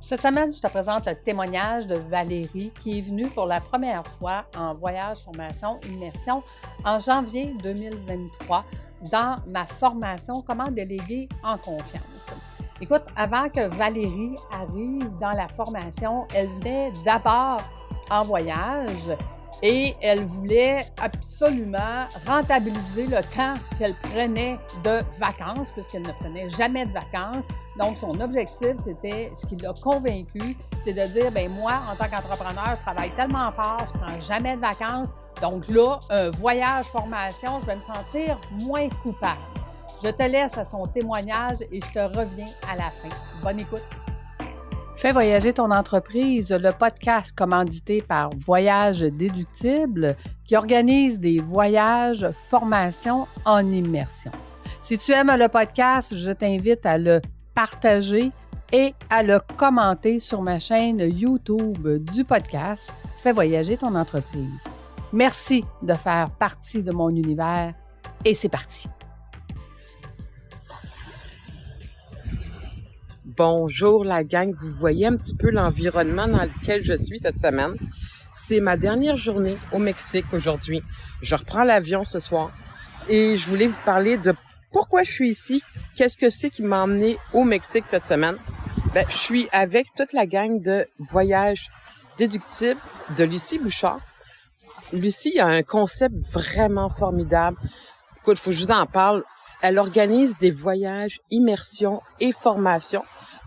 Cette semaine, je te présente le témoignage de Valérie qui est venue pour la première fois en voyage, formation, immersion en janvier 2023 dans ma formation Comment déléguer en confiance. Écoute, avant que Valérie arrive dans la formation, elle venait d'abord en voyage et elle voulait absolument rentabiliser le temps qu'elle prenait de vacances, puisqu'elle ne prenait jamais de vacances. Donc, son objectif, c'était, ce qui l'a convaincue, c'est de dire, bien moi, en tant qu'entrepreneur, je travaille tellement fort, je ne prends jamais de vacances. Donc là, un voyage, formation, je vais me sentir moins coupable. Je te laisse à son témoignage et je te reviens à la fin. Bonne écoute! Fais voyager ton entreprise, le podcast commandité par Voyage Déductible qui organise des voyages, formations en immersion. Si tu aimes le podcast, je t'invite à le partager et à le commenter sur ma chaîne YouTube du podcast Fais voyager ton entreprise. Merci de faire partie de mon univers et c'est parti! Bonjour la gang, vous voyez un petit peu l'environnement dans lequel je suis cette semaine. C'est ma dernière journée au Mexique aujourd'hui. Je reprends l'avion ce soir et je voulais vous parler de pourquoi je suis ici, qu'est-ce que c'est qui m'a emmené au Mexique cette semaine. Je suis avec toute la gang de Voyage Déductible de Lucie Bouchard. Lucie a un concept vraiment formidable. Écoute, il faut que je vous en parle. Elle organise des voyages, immersions et formations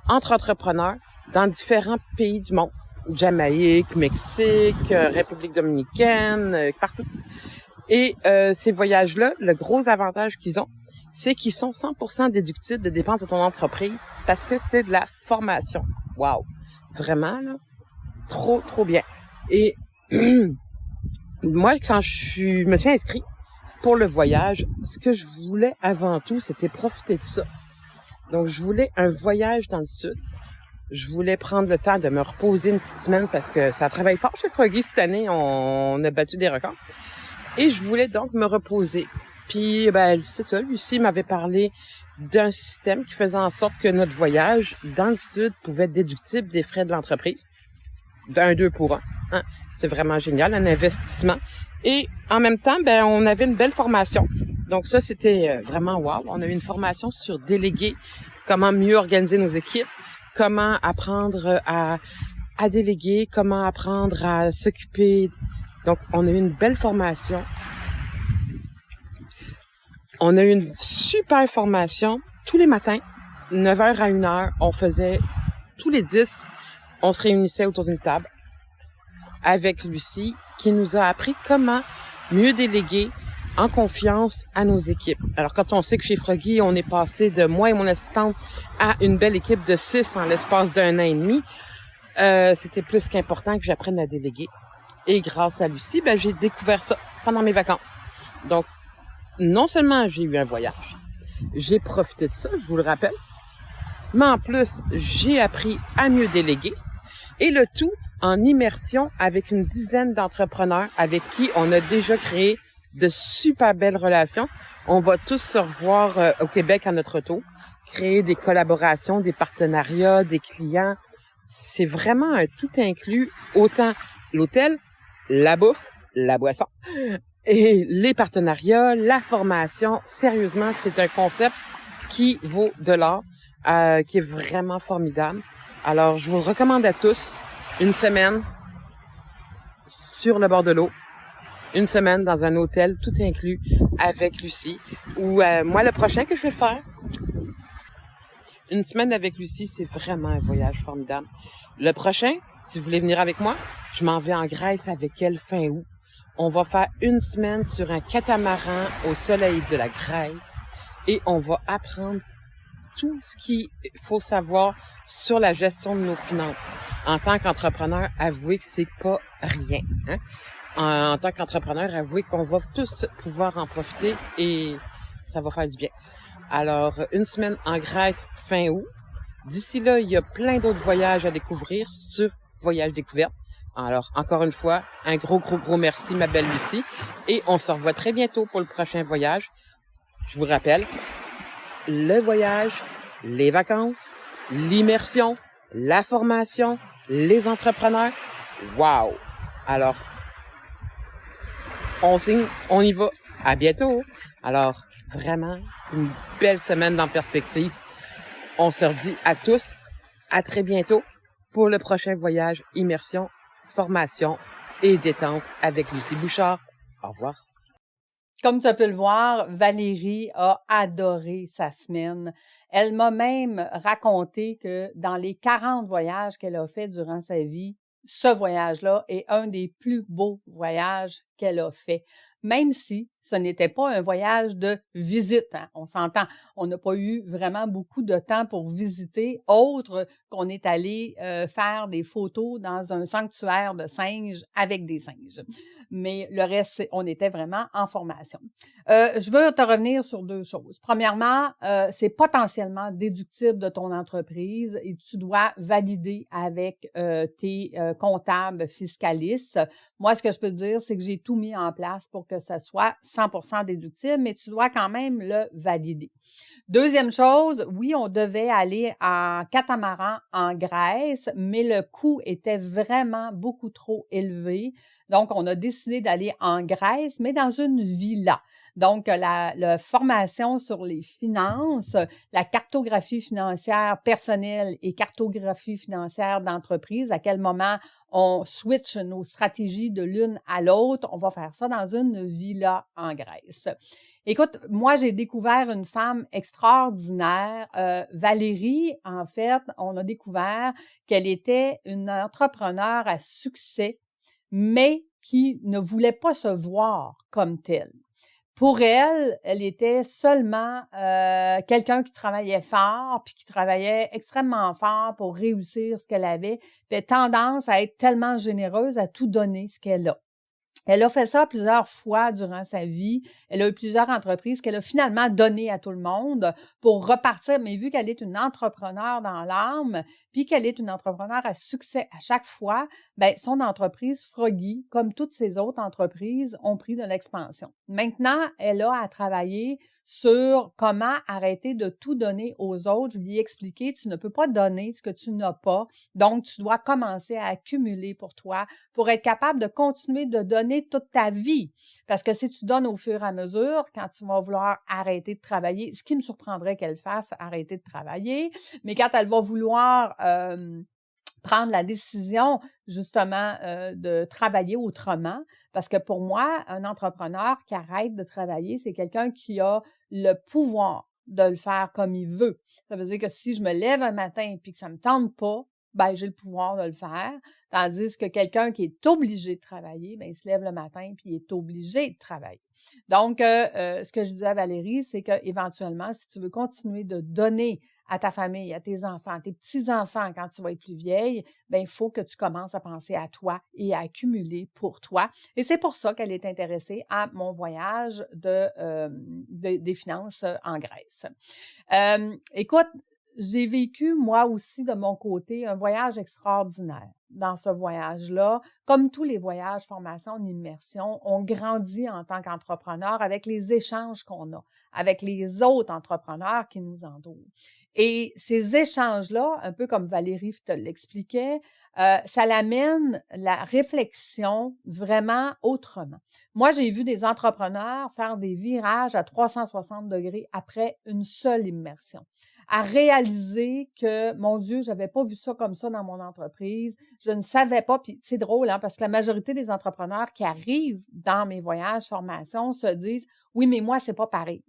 entre entrepreneurs dans différents pays du monde. Jamaïque, Mexique, République dominicaine, partout. Et ces voyages-là, le gros avantage qu'ils ont, c'est qu'ils sont 100% déductibles de dépenses de ton entreprise parce que c'est de la formation. Wow! Vraiment, là, trop bien. Et moi, quand je me suis inscrite pour le voyage, ce que je voulais avant tout, c'était profiter de ça. Donc, je voulais un voyage dans le sud. Je voulais prendre le temps de me reposer une petite semaine parce que ça travaille fort chez Froggy cette année. On a battu des records. Et je voulais donc me reposer. Puis, c'est ça. Lucie m'avait parlé d'un système qui faisait en sorte que notre voyage dans le sud pouvait être déductible des frais de l'entreprise. D'un 2 pour 1. Hein? C'est vraiment génial, un investissement. Et en même temps, on avait une belle formation. Donc ça, c'était vraiment wow. On a eu une formation sur déléguer, comment mieux organiser nos équipes, comment apprendre à déléguer, comment apprendre à s'occuper. Donc, on a eu une belle formation. On a eu une super formation tous les matins, 9h à 1h. On faisait tous les 10, on se réunissait autour d'une table avec Lucie qui nous a appris comment mieux déléguer en confiance à nos équipes. Alors, quand on sait que chez Froggy, on est passé de moi et mon assistante à une belle équipe de 6 en l'espace d'1 an et demi, c'était plus qu'important que j'apprenne à déléguer. Et grâce à Lucie, j'ai découvert ça pendant mes vacances. Donc, non seulement j'ai eu un voyage, j'ai profité de ça, je vous le rappelle, mais en plus, j'ai appris à mieux déléguer et le tout en immersion avec une dizaine d'entrepreneurs avec qui on a déjà créé de super belles relations. On va tous se revoir au Québec à notre tour, créer des collaborations, des partenariats, des clients. C'est vraiment un tout inclus, autant l'hôtel, la bouffe, la boisson et les partenariats, la formation. Sérieusement, c'est un concept qui vaut de l'or, qui est vraiment formidable. Alors, je vous le recommande à tous. Une semaine sur le bord de l'eau, une semaine dans un hôtel, tout inclus, avec Lucie. Ou moi, le prochain que je vais faire, une semaine avec Lucie, c'est vraiment un voyage formidable. Le prochain, si vous voulez venir avec moi, je m'en vais en Grèce avec elle fin août. On va faire une semaine sur un catamaran au soleil de la Grèce et on va apprendre tout ce qu'il faut savoir sur la gestion de nos finances. En tant qu'entrepreneur, avouez que c'est pas rien. Hein? En tant qu'entrepreneur, avouez qu'on va tous pouvoir en profiter et ça va faire du bien. Alors, une semaine en Grèce fin août. D'ici là, il y a plein d'autres voyages à découvrir sur Voyage Découverte. Alors, encore une fois, un gros merci, ma belle Lucie. Et on se revoit très bientôt pour le prochain voyage. Je vous rappelle, le voyage, les vacances, l'immersion la formation, les entrepreneurs. Wow! Alors, on signe, on y va. À bientôt! Alors, vraiment, une belle semaine dans perspective. On se redit à tous, à très bientôt pour le prochain voyage immersion, formation et détente avec Lucie Bouchard. Au revoir. Comme tu peux le voir, Valérie a adoré sa semaine. Elle m'a même raconté que dans les 40 voyages qu'elle a fait durant sa vie, ce voyage-là est un des plus beaux voyages qu'elle a fait. Même si ce n'était pas un voyage de visite, hein. On s'entend, on n'a pas eu vraiment beaucoup de temps pour visiter, autre qu'on est allé faire des photos dans un sanctuaire de singes avec des singes. Mais le reste, on était vraiment en formation. Je veux te revenir sur deux choses. Premièrement, c'est potentiellement déductible de ton entreprise et tu dois valider avec tes comptables fiscalistes. Moi, ce que je peux te dire, c'est que j'ai tout mis en place pour que ça soit 100% déductible, mais tu dois quand même le valider. Deuxième chose, oui, on devait aller en catamaran en Grèce, mais le coût était vraiment beaucoup trop élevé. Donc, on a décidé d'aller en Grèce, mais dans une villa. Donc, la formation sur les finances, la cartographie financière personnelle et cartographie financière d'entreprise, à quel moment on switch nos stratégies de l'une à l'autre, on va faire ça dans une villa en Grèce. Écoute, moi, j'ai découvert une femme extraordinaire. Valérie, en fait, on a découvert qu'elle était une entrepreneure à succès, mais qui ne voulait pas se voir comme telle. Pour elle, elle était seulement quelqu'un qui travaillait fort, puis qui travaillait extrêmement fort pour réussir ce qu'elle avait, puis elle a tendance à être tellement généreuse à tout donner ce qu'elle a. Elle a fait ça plusieurs fois durant sa vie. Elle a eu plusieurs entreprises qu'elle a finalement données à tout le monde pour repartir. Mais vu qu'elle est une entrepreneure dans l'âme, puis qu'elle est une entrepreneure à succès à chaque fois, bien, son entreprise Froggy, comme toutes ses autres entreprises, ont pris de l'expansion. Maintenant, elle a à travailler sur comment arrêter de tout donner aux autres. Je lui ai expliqué, tu ne peux pas donner ce que tu n'as pas. Donc, tu dois commencer à accumuler pour toi pour être capable de continuer de donner toute ta vie. Parce que si tu donnes au fur et à mesure, quand tu vas vouloir arrêter de travailler, ce qui me surprendrait qu'elle fasse, arrêter de travailler, mais quand elle va vouloir prendre la décision justement de travailler autrement, parce que pour moi, un entrepreneur qui arrête de travailler, c'est quelqu'un qui a le pouvoir de le faire comme il veut. Ça veut dire que si je me lève un matin et que ça ne me tente pas, ben j'ai le pouvoir de le faire. Tandis que quelqu'un qui est obligé de travailler, ben il se lève le matin puis il est obligé de travailler. Donc, ce que je disais à Valérie, c'est qu'éventuellement, si tu veux continuer de donner à ta famille, à tes enfants, à tes petits-enfants quand tu vas être plus vieille, ben il faut que tu commences à penser à toi et à accumuler pour toi. Et c'est pour ça qu'elle est intéressée à mon voyage des finances en Grèce. Écoute, j'ai vécu, moi aussi, de mon côté, un voyage extraordinaire. Dans ce voyage-là, comme tous les voyages, formation, en immersion, on grandit en tant qu'entrepreneur avec les échanges qu'on a, avec les autres entrepreneurs qui nous entourent. Et ces échanges-là, un peu comme Valérie te l'expliquait, ça l'amène la réflexion vraiment autrement. Moi, j'ai vu des entrepreneurs faire des virages à 360 degrés après une seule immersion, à réaliser que, mon Dieu, je n'avais pas vu ça comme ça dans mon entreprise, je ne savais pas, puis c'est drôle, hein, parce que la majorité des entrepreneurs qui arrivent dans mes voyages, formations, se disent « Oui, mais moi, c'est pas pareil.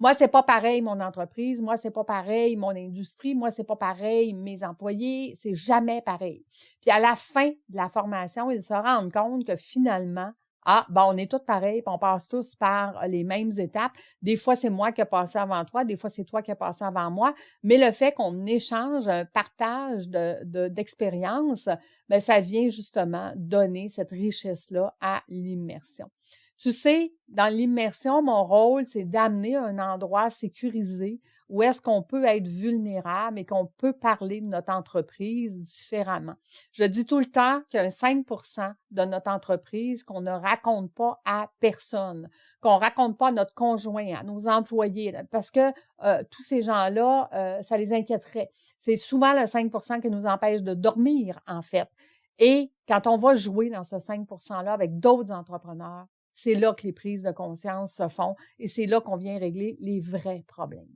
Moi, c'est pas pareil mon entreprise, moi, c'est pas pareil mon industrie, moi, c'est pas pareil mes employés, c'est jamais pareil. » Puis à la fin de la formation, ils se rendent compte que finalement, on est tous pareils, puis on passe tous par les mêmes étapes. Des fois, c'est moi qui ai passé avant toi, des fois, c'est toi qui as passé avant moi, mais le fait qu'on échange, un partage d'expériences, bien, ça vient justement donner cette richesse-là à l'immersion. Tu sais, dans l'immersion, mon rôle, c'est d'amener un endroit sécurisé où est-ce qu'on peut être vulnérable et qu'on peut parler de notre entreprise différemment. Je dis tout le temps qu'il y a 5 de notre entreprise qu'on ne raconte pas à personne, qu'on ne raconte pas à notre conjoint, à nos employés, parce que tous ces gens-là, ça les inquiéterait. C'est souvent le 5 qui nous empêche de dormir, en fait. Et quand on va jouer dans ce 5 %-là avec d'autres entrepreneurs, c'est là que les prises de conscience se font et c'est là qu'on vient régler les vrais problèmes.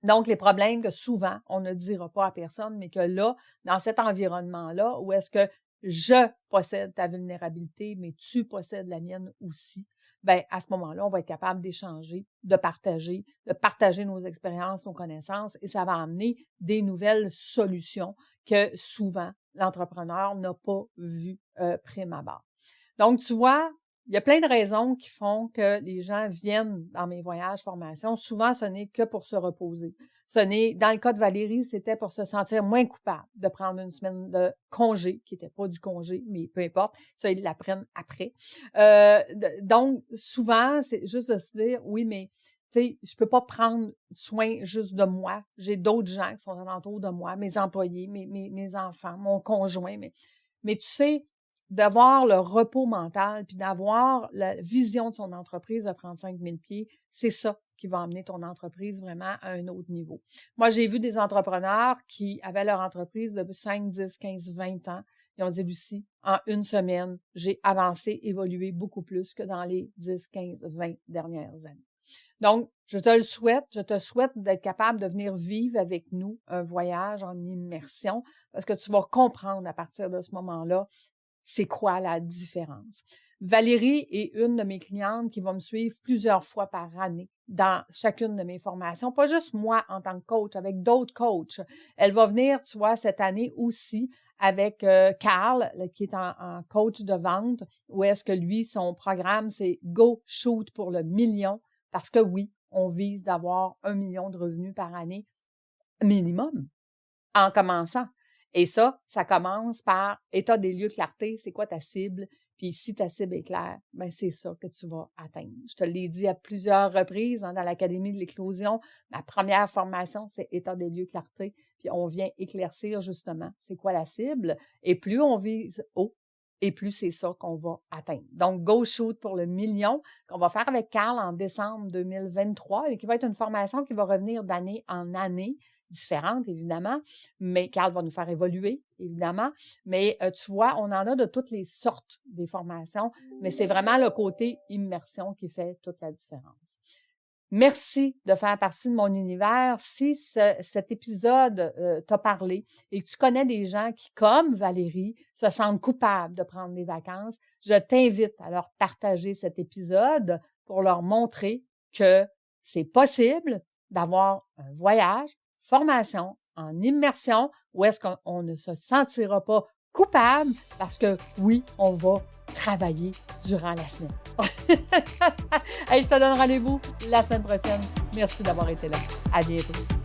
Donc, les problèmes que souvent, on ne dira pas à personne, mais que là, dans cet environnement-là, où est-ce que je possède ta vulnérabilité, mais tu possèdes la mienne aussi, bien, à ce moment-là, on va être capable d'échanger, de partager nos expériences, nos connaissances, et ça va amener des nouvelles solutions que souvent, l'entrepreneur n'a pas vues prime abord. Donc, tu vois, il y a plein de raisons qui font que les gens viennent dans mes voyages formation. Souvent, ce n'est que pour se reposer. Dans le cas de Valérie, c'était pour se sentir moins coupable de prendre une semaine de congé, qui n'était pas du congé, mais peu importe. Ça, ils l'apprennent après. Donc, souvent, c'est juste de se dire, oui, mais tu sais, je peux pas prendre soin juste de moi. J'ai d'autres gens qui sont alentour de moi, mes employés, mes enfants, mon conjoint. Mais tu sais, d'avoir le repos mental, puis d'avoir la vision de son entreprise de 35 000 pieds, c'est ça qui va amener ton entreprise vraiment à un autre niveau. Moi, j'ai vu des entrepreneurs qui avaient leur entreprise depuis 5, 10, 15, 20 ans. Ils ont dit, Lucie, en une semaine, j'ai avancé, évolué beaucoup plus que dans les 10, 15, 20 dernières années. Donc, je te souhaite d'être capable de venir vivre avec nous un voyage en immersion parce que tu vas comprendre à partir de ce moment-là c'est quoi la différence. Valérie est une de mes clientes qui va me suivre plusieurs fois par année dans chacune de mes formations, pas juste moi en tant que coach, avec d'autres coachs. Elle va venir, tu vois, cette année aussi avec Carl, qui est en coach de vente, où est-ce que lui, son programme, c'est « Go Shoot pour le million », parce que oui, on vise d'avoir 1 million de revenus par année minimum en commençant. Et ça commence par état des lieux, clarté, c'est quoi ta cible? Puis si ta cible est claire, bien c'est ça que tu vas atteindre. Je te l'ai dit à plusieurs reprises dans l'Académie de l'éclosion. Ma première formation, c'est état des lieux, clarté. Puis on vient éclaircir justement c'est quoi la cible. Et plus on vise haut, et plus c'est ça qu'on va atteindre. Donc, Go Shoot pour le million, qu'on va faire avec Carl en décembre 2023 et qui va être une formation qui va revenir d'année en année, différente, évidemment, mais Carl va nous faire évoluer, évidemment. Mais tu vois, on en a de toutes les sortes des formations, mais c'est vraiment le côté immersion qui fait toute la différence. Merci de faire partie de mon univers. Si cet épisode t'a parlé et que tu connais des gens qui, comme Valérie, se sentent coupables de prendre des vacances, je t'invite à leur partager cet épisode pour leur montrer que c'est possible d'avoir un voyage, formation en immersion où est-ce qu'on ne se sentira pas coupable parce que oui, on va travailler durant la semaine. Hey, je te donne rendez-vous la semaine prochaine. Merci d'avoir été là. À bientôt.